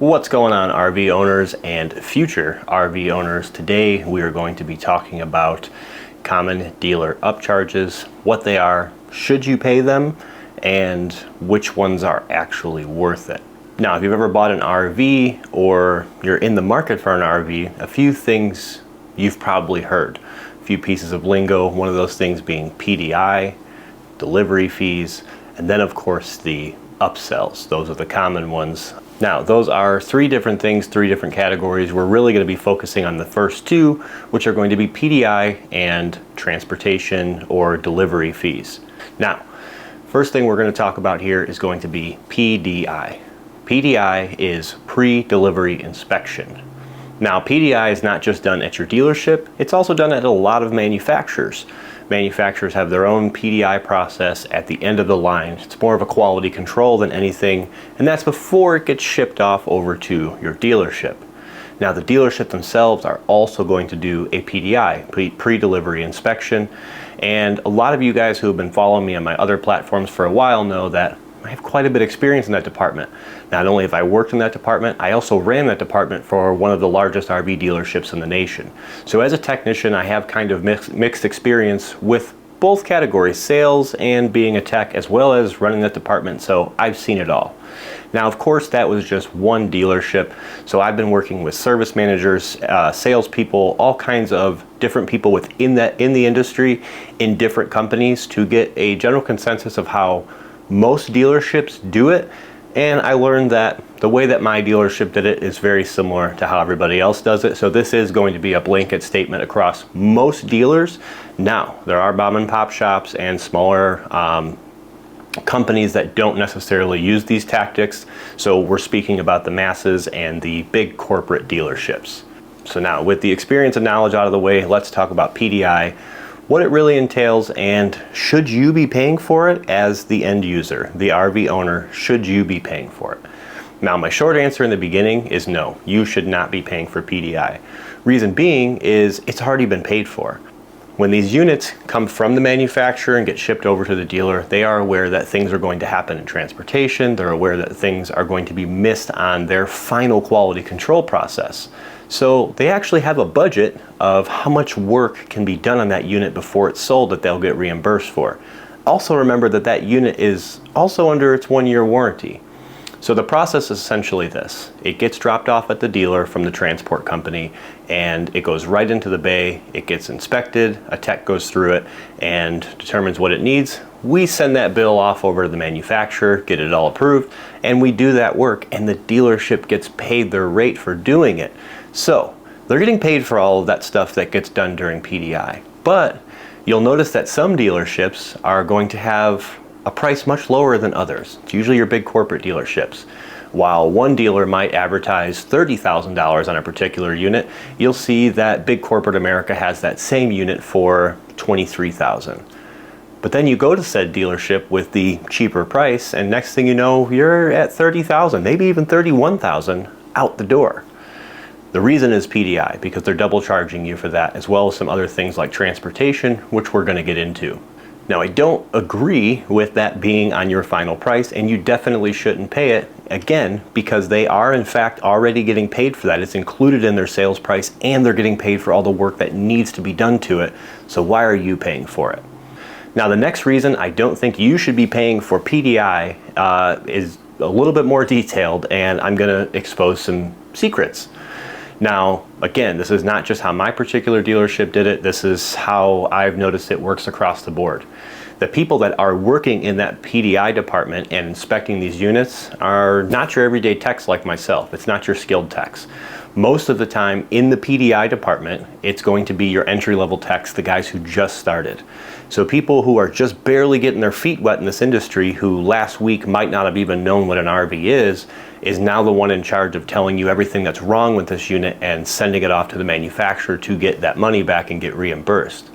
What's going on, RV owners and future RV owners? Today we are going to be talking about common dealer upcharges, what they are, should you pay them, and which ones are actually worth it. Now, if you've ever bought an RV or you're in the market for an RV, a few things you've probably heard. A few pieces of lingo, one of those things being PDI, delivery fees, and then of course the upsells. Those are the common ones. Now, those are three different things, three different categories. We're really going to be focusing on the first two, which are going to be PDI and transportation or delivery fees. Now, first thing we're going to talk about here is going to be PDI. PDI is pre-delivery inspection. Now, PDI is not just done at your dealership, it's also done at a lot of manufacturers. Manufacturers have their own PDI process at the end of the line. It's more of a quality control than anything, and that's before it gets shipped off over to your dealership. Now, the dealership themselves are also going to do a PDI, pre-delivery inspection, and a lot of you guys who have been following me on my other platforms for a while know that I have quite a bit of experience in that department. Not only have I worked in that department, I also ran that department for one of the largest RV dealerships in the nation. So as a technician, I have kind of mixed experience with both categories, sales and being a tech, as well as running that department, so I've seen it all. Now, of course, that was just one dealership, so I've been working with service managers, salespeople, all kinds of different people within the industry in different companies to get a general consensus of how most dealerships do it, and I learned that the way that my dealership did it is very similar to how everybody else does it. So this is going to be a blanket statement across most dealers. Now, there are mom and pop shops and smaller companies that don't necessarily use these tactics, so we're speaking about the masses and the big corporate dealerships. So now, with the experience and knowledge out of the way, let's talk about PDI, what it really entails, and should you be paying for it as the end user, the RV owner, should you be paying for it? Now, my short answer in the beginning is no, you should not be paying for PDI. Reason being is it's already been paid for. When these units come from the manufacturer and get shipped over to the dealer, they are aware that things are going to happen in transportation, they're aware that things are going to be missed on their final quality control process. So they actually have a budget of how much work can be done on that unit before it's sold that they'll get reimbursed for. Also remember that that unit is also under its 1-year warranty. So the process is essentially this. It gets dropped off at the dealer from the transport company and it goes right into the bay, it gets inspected, a tech goes through it and determines what it needs. We send that bill off over to the manufacturer, get it all approved, and we do that work and the dealership gets paid their rate for doing it. So they're getting paid for all of that stuff that gets done during PDI. But you'll notice that some dealerships are going to have a price much lower than others. It's usually your big corporate dealerships. While one dealer might advertise $30,000 on a particular unit, you'll see that big corporate America has that same unit for $23,000. But then you go to said dealership with the cheaper price, and next thing you know, you're at $30,000, maybe even $31,000 out the door. The reason is PDI, because they're double charging you for that, as well as some other things like transportation, which we're going to get into. Now, I don't agree with that being on your final price, and you definitely shouldn't pay it, again, because they are in fact already getting paid for that. It's included in their sales price, and they're getting paid for all the work that needs to be done to it. So why are you paying for it? Now, the next reason I don't think you should be paying for PDI is a little bit more detailed, and I'm going to expose some secrets. Now, again, this is not just how my particular dealership did it, this is how I've noticed it works across the board. The people that are working in that PDI department and inspecting these units are not your everyday techs like myself. It's not your skilled techs. Most of the time in the PDI department, it's going to be your entry-level techs, the guys who just started. So people who are just barely getting their feet wet in this industry, who last week might not have even known what an RV is now the one in charge of telling you everything that's wrong with this unit and sending it off to the manufacturer to get that money back and get reimbursed.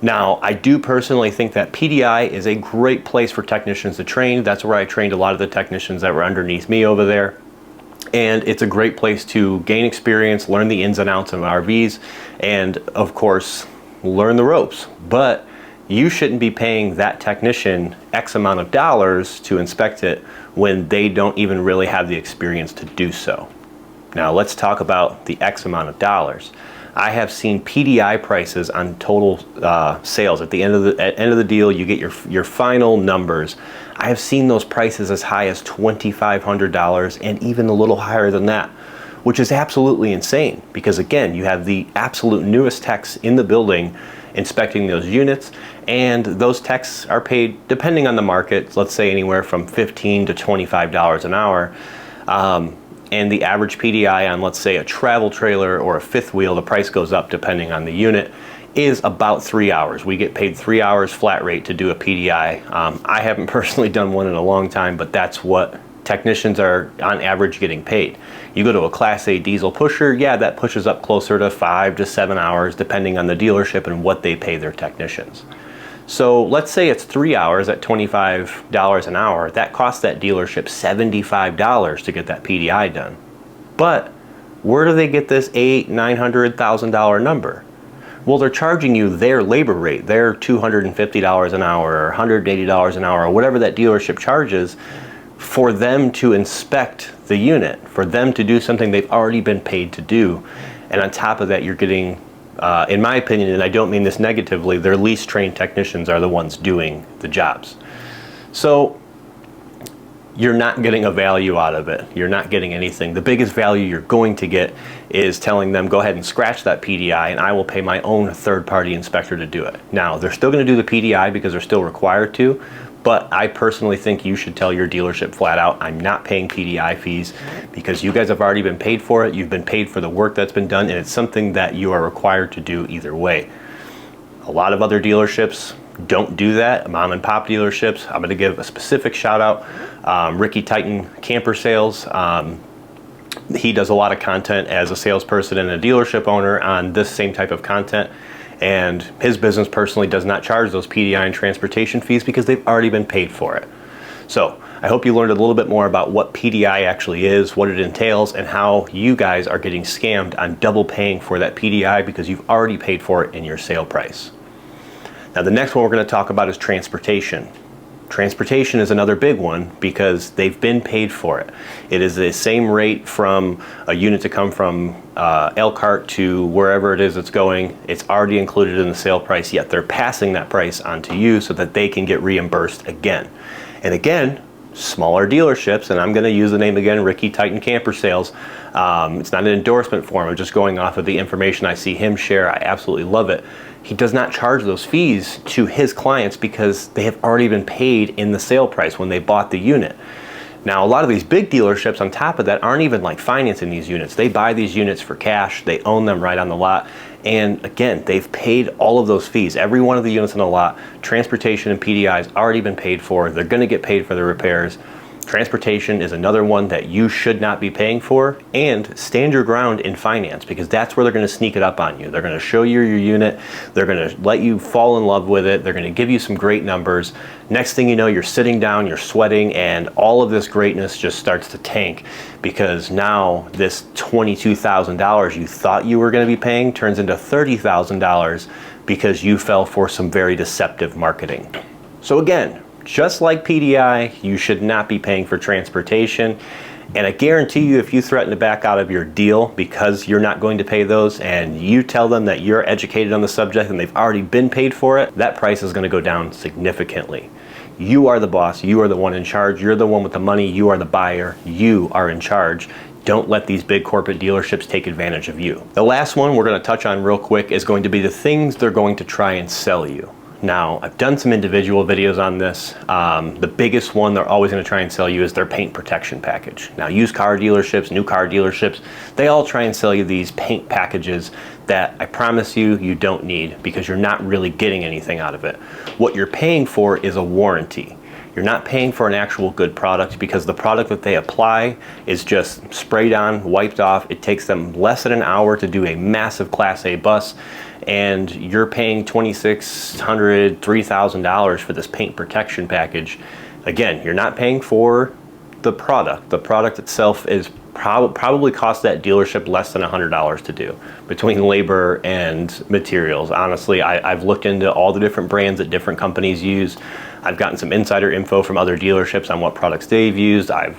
Now, I do personally think that PDI is a great place for technicians to train. That's where I trained a lot of the technicians that were underneath me over there. And it's a great place to gain experience, learn the ins and outs of RVs, and of course, learn the ropes. But you shouldn't be paying that technician X amount of dollars to inspect it when they don't even really have the experience to do so. Now let's talk about the X amount of dollars. I have seen PDI prices on total sales. At the end of the deal, you get your final numbers. I have seen those prices as high as $2,500 and even a little higher than that, which is absolutely insane because again, you have the absolute newest techs in the building inspecting those units, and those techs are paid, depending on the market, let's say anywhere from $15 to $25 an hour. And the average PDI on, let's say, a travel trailer or a fifth wheel, the price goes up depending on the unit, is about 3 hours. We get paid 3 hours flat rate to do a PDI. I haven't personally done one in a long time, but that's what technicians are on average getting paid. You go to a Class A diesel pusher, yeah, that pushes up closer to 5 to 7 hours depending on the dealership and what they pay their technicians. So let's say it's 3 hours at $25 an hour. That costs that dealership $75 to get that PDI done. But where do they get this $800,000, $900,000 number? Well, they're charging you their labor rate, their $250 an hour or $180 an hour or whatever that dealership charges for them to inspect the unit, for them to do something they've already been paid to do. And on top of that, you're getting, in my opinion, and I don't mean this negatively, their least trained technicians are the ones doing the jobs. So you're not getting a value out of it. You're not getting anything. The biggest value you're going to get is telling them, go ahead and scratch that PDI and I will pay my own third-party inspector to do it. Now, they're still going to do the PDI because they're still required to, but I personally think you should tell your dealership flat out, I'm not paying PDI fees because you guys have already been paid for it. You've been paid for the work that's been done, and it's something that you are required to do either way. A lot of other dealerships don't do that. Mom and pop dealerships, I'm going to give a specific shout out. Ricky Titan Camper Sales. He does a lot of content as a salesperson and a dealership owner on this same type of content. And his business personally does not charge those PDI and transportation fees because they've already been paid for it. So I hope you learned a little bit more about what PDI actually is, what it entails, and how you guys are getting scammed on double paying for that PDI because you've already paid for it in your sale price. Now the next one we're going to talk about is transportation. Transportation is another big one because they've been paid for it. It is the same rate from a unit to come from Elkhart to wherever it is it's going. It's already included in the sale price, yet they're passing that price on to you so that they can get reimbursed again. And again, smaller dealerships, and I'm going to use the name again, Ricky Titan Camper Sales. It's not an endorsement for him. I'm just going off of the information I see him share. I absolutely love it. He does not charge those fees to his clients because they have already been paid in the sale price when they bought the unit. Now, a lot of these big dealerships on top of that aren't even like financing these units. They buy these units for cash. They own them right on the lot. And again, they've paid all of those fees. Every one of the units on the lot, transportation and PDI has already been paid for. They're going to get paid for the repairs. Transportation is another one that you should not be paying for, and stand your ground in finance because that's where they're going to sneak it up on you. They're going to show you your unit. They're going to let you fall in love with it. They're going to give you some great numbers. Next thing you know, you're sitting down, you're sweating, and all of this greatness just starts to tank because now this $22,000 you thought you were going to be paying turns into $30,000 because you fell for some very deceptive marketing. So again, just like PDI, you should not be paying for transportation. And I guarantee you, if you threaten to back out of your deal because you're not going to pay those and you tell them that you're educated on the subject and they've already been paid for it, that price is going to go down significantly. You are the boss. You are the one in charge. You're the one with the money. You are the buyer. You are in charge. Don't let these big corporate dealerships take advantage of you. The last one we're going to touch on real quick is going to be the things they're going to try and sell you. Now, I've done some individual videos on this. The biggest one they're always going to try and sell you is their paint protection package. Now, used car dealerships, new car dealerships, they all try and sell you these paint packages that I promise you, you don't need because you're not really getting anything out of it. What you're paying for is a warranty. You're not paying for an actual good product because the product that they apply is just sprayed on, wiped off. It takes them less than an hour to do a massive Class A bus, and you're paying $2,600, $3,000 for this paint protection package. Again, you're not paying for the product. The product itself is probably cost that dealership less than $100 to do between labor and materials. Honestly, I've looked into all the different brands that different companies use. I've gotten some insider info from other dealerships on what products they've used. I've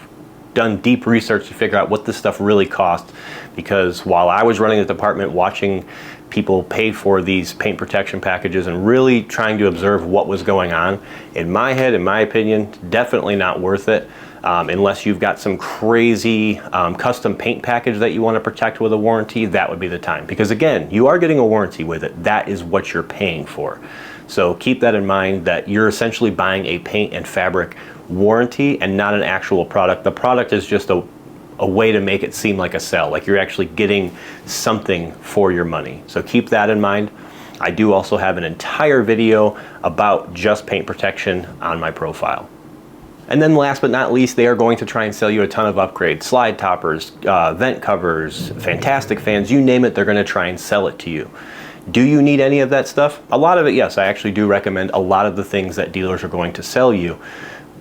done deep research to figure out what this stuff really costs, because while I was running the department, watching people pay for these paint protection packages and really trying to observe what was going on, in my head, in my opinion, definitely not worth it. Unless you've got some crazy custom paint package that you want to protect with a warranty, that would be the time. Because again, you are getting a warranty with it. That is what you're paying for. So keep that in mind, that you're essentially buying a paint and fabric warranty and not an actual product. The product is just a way to make it seem like a sale, like you're actually getting something for your money. So keep that in mind. I do also have an entire video about just paint protection on my profile. And then last but not least, they are going to try and sell you a ton of upgrades, slide toppers, vent covers, fantastic fans, you name it, they're going to try and sell it to you. Do you need any of that stuff? A lot of it, yes. I actually do recommend a lot of the things that dealers are going to sell you,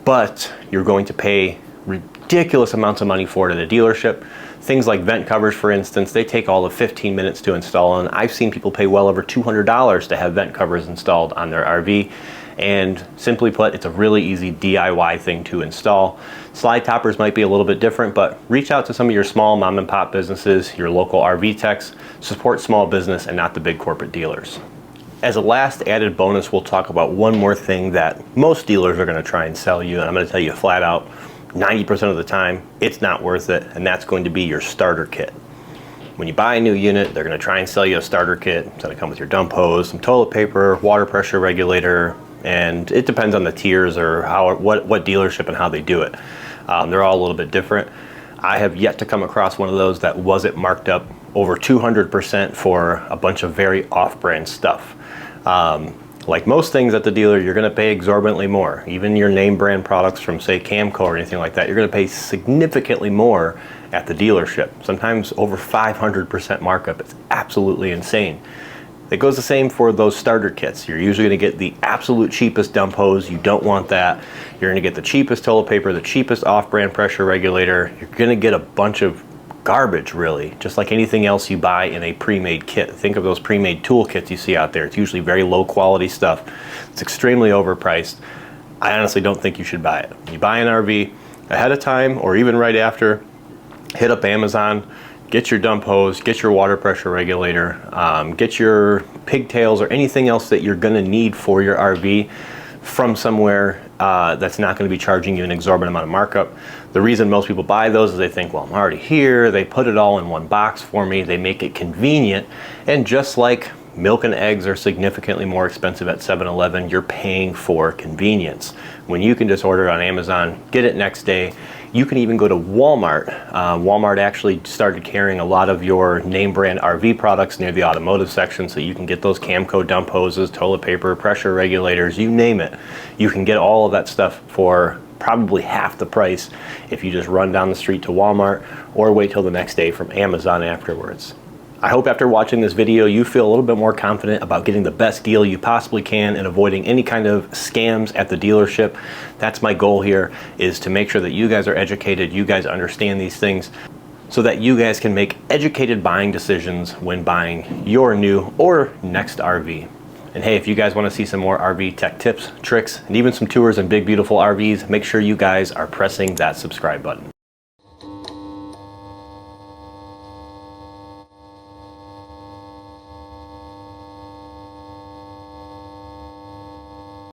but you're going to pay ridiculous amounts of money for it at a dealership. Things like vent covers, for instance, they take all of 15 minutes to install, and I've seen people pay well over $200 to have vent covers installed on their RV. And simply put, it's a really easy DIY thing to install. Slide toppers might be a little bit different, but reach out to some of your small mom and pop businesses, your local RV techs. Support small business and not the big corporate dealers. As a last added bonus, we'll talk about one more thing that most dealers are going to try and sell you, and I'm going to tell you flat out, 90% of the time, it's not worth it, and that's going to be your starter kit. When you buy a new unit, they're going to try and sell you a starter kit. It's going to come with your dump hose, some toilet paper, water pressure regulator, and it depends on the tiers or what dealership and how they do it. They're all a little bit different. I have yet to come across one of those that wasn't marked up over 200% for a bunch of very off-brand stuff. Like most things at the dealer, you're going to pay exorbitantly more. Even your name brand products from, say, Camco or anything like that, you're going to pay significantly more at the dealership. Sometimes over 500% markup. It's absolutely insane. It goes the same for those starter kits. You're usually going to get the absolute cheapest dump hose. You don't want that. You're going to get the cheapest toilet paper, the cheapest off-brand pressure regulator. You're going to get a bunch of garbage, really, just like anything else you buy in a pre-made kit. Think of those pre-made tool kits you see out there. It's usually very low quality stuff. It's extremely overpriced. I honestly don't think you should buy it. You buy an RV ahead of time or even right after, hit up Amazon, get your dump hose, get your water pressure regulator, get your pigtails or anything else that you're going to need for your RV from somewhere that's not going to be charging you an exorbitant amount of markup. The reason most people buy those is they think, well, I'm already here. They put it all in one box for me. They make it convenient. And just like milk and eggs are significantly more expensive at 7-Eleven, you're paying for convenience. When you can just order it on Amazon, get it next day. You can even go to Walmart. Walmart actually started carrying a lot of your name brand RV products near the automotive section, so you can get those Camco dump hoses, toilet paper, pressure regulators, you name it. You can get all of that stuff for probably half the price if you just run down the street to Walmart or wait till the next day from Amazon afterwards. I hope after watching this video you feel a little bit more confident about getting the best deal you possibly can and avoiding any kind of scams at the dealership. That's my goal here, is to make sure that you guys are educated, you guys understand these things, so that you guys can make educated buying decisions when buying your new or next RV. And hey, if you guys want to see some more RV tech tips, tricks, and even some tours in big, beautiful RVs, make sure you guys are pressing that subscribe button.